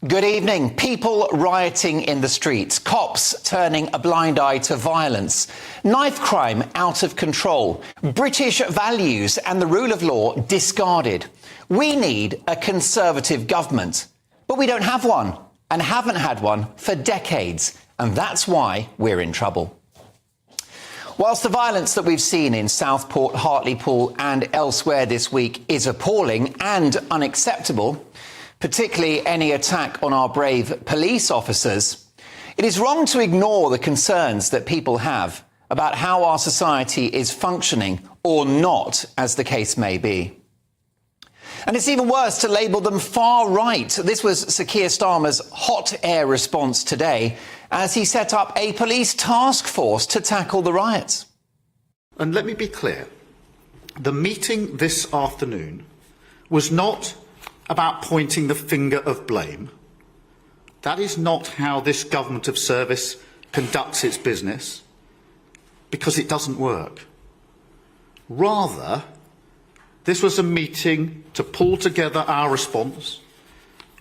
Good evening. People rioting in the streets, cops turning a blind eye to violence, knife crime out of control, British values and the rule of law discarded. We need a Conservative government, but we don't have one and haven't had one for decades, and that's why we're in trouble. Whilst the violence that we've seen in Southport, Hartlepool and elsewhere this week is appalling and unacceptable, particularly any attack on our brave police officers, it is wrong to ignore the concerns that people have about how our society is functioning or not, as the case may be. And it's even worse to label them far right. This was Sir Keir Starmer's hot air response today as he set up a police task force to tackle the riots. And let me be clear, the meeting this afternoon was not about pointing the finger of blame. That is not how this government of service conducts its business, because it doesn't work. Rather, this was a meeting to pull together our response,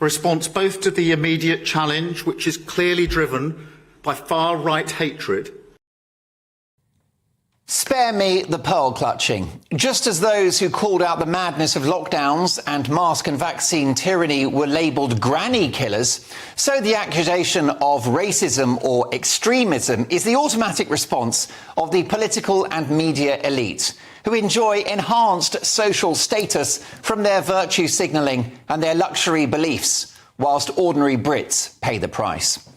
a response both to the immediate challenge, which is clearly driven by far-right hatred. Spare me the pearl clutching. Just as those who called out the madness of lockdowns and mask and vaccine tyranny were labelled granny killers, so the accusation of racism or extremism is the automatic response of the political and media elite, who enjoy enhanced social status from their virtue signalling and their luxury beliefs, whilst ordinary Brits pay the price.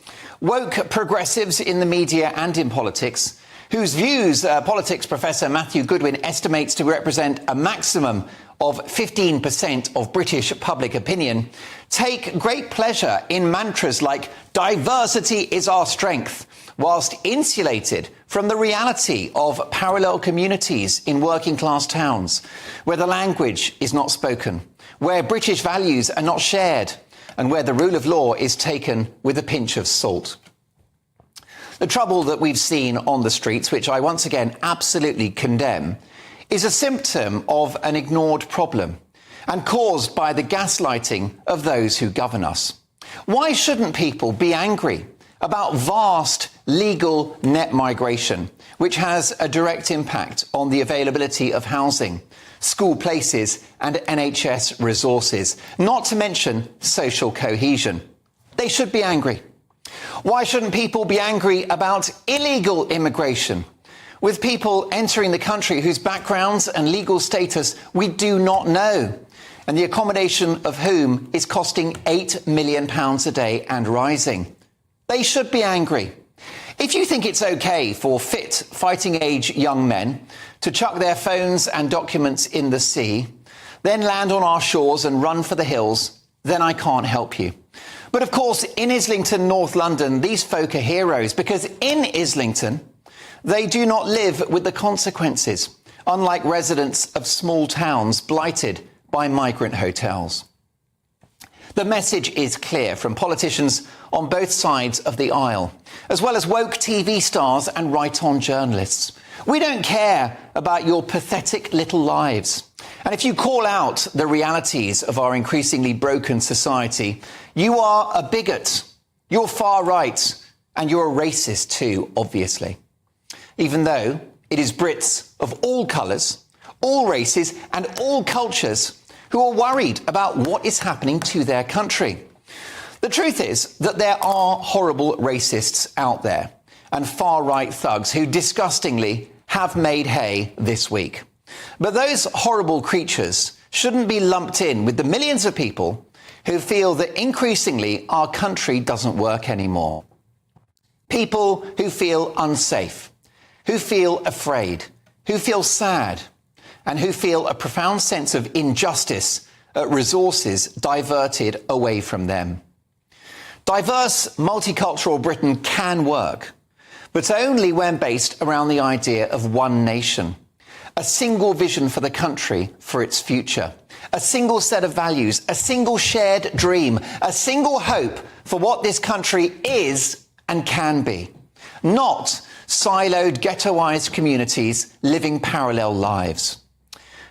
Woke progressives in the media and in politics, whose views politics professor Matthew Goodwin estimates to represent a maximum of 15% of British public opinion, take great pleasure in mantras like diversity is our strength, whilst insulated from the reality of parallel communities in working class towns, where the language is not spoken, where British values are not shared, and where the rule of law is taken with a pinch of salt. The trouble that we've seen on the streets, which I once again absolutely condemn, is a symptom of an ignored problem and caused by the gaslighting of those who govern us. Why shouldn't people be angry about vast legal net migration, which has a direct impact on the availability of housing, school places and NHS resources, not to mention social cohesion? They should be angry. Why shouldn't people be angry about illegal immigration, with people entering the country whose backgrounds and legal status we do not know, and the accommodation of whom is costing £8 million a day and rising? They should be angry. If you think it's okay for fit, fighting-age young men to chuck their phones and documents in the sea, then land on our shores and run for the hills, then I can't help you. But of course, in Islington, North London, these folk are heroes, because in Islington, they do not live with the consequences, unlike residents of small towns blighted by migrant hotels. The message is clear from politicians on both sides of the aisle, as well as woke TV stars and right-on journalists. We don't care about your pathetic little lives. And if you call out the realities of our increasingly broken society, you are a bigot, you're far right, and you're a racist too, obviously. Even though it is Brits of all colours, all races and all cultures who are worried about what is happening to their country. The truth is that there are horrible racists out there and far-right thugs who disgustingly have made hay this week. But those horrible creatures shouldn't be lumped in with the millions of people who feel that increasingly our country doesn't work anymore. People who feel unsafe, who feel afraid, who feel sad, and who feel a profound sense of injustice at resources diverted away from them. Diverse, multicultural Britain can work, but only when based around the idea of one nation. A single vision for the country, for its future. A single set of values, a single shared dream, a single hope for what this country is and can be. Not siloed, ghettoised communities living parallel lives.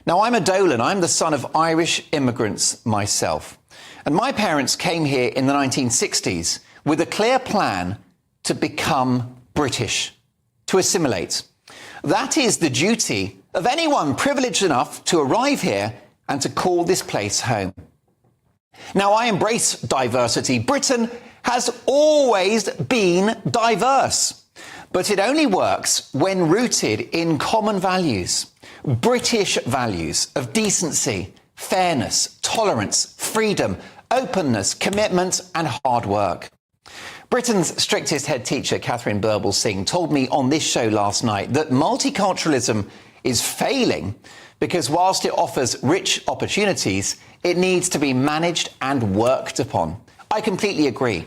Now, I'm a Dolan. I'm the son of Irish immigrants myself. And my parents came here in the 1960s with a clear plan to become British, to assimilate. That is the duty of anyone privileged enough to arrive here and to call this place home. Now, I embrace diversity. Britain has always been diverse, but it only works when rooted in common values, British values of decency, fairness, tolerance, freedom, openness, commitment and hard work. Britain's strictest head teacher, Catherine Birbalsingh, told me on this show last night that multiculturalism is failing because whilst it offers rich opportunities, it needs to be managed and worked upon. I completely agree.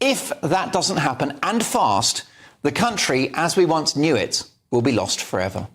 If that doesn't happen, and fast, the country as we once knew it will be lost forever.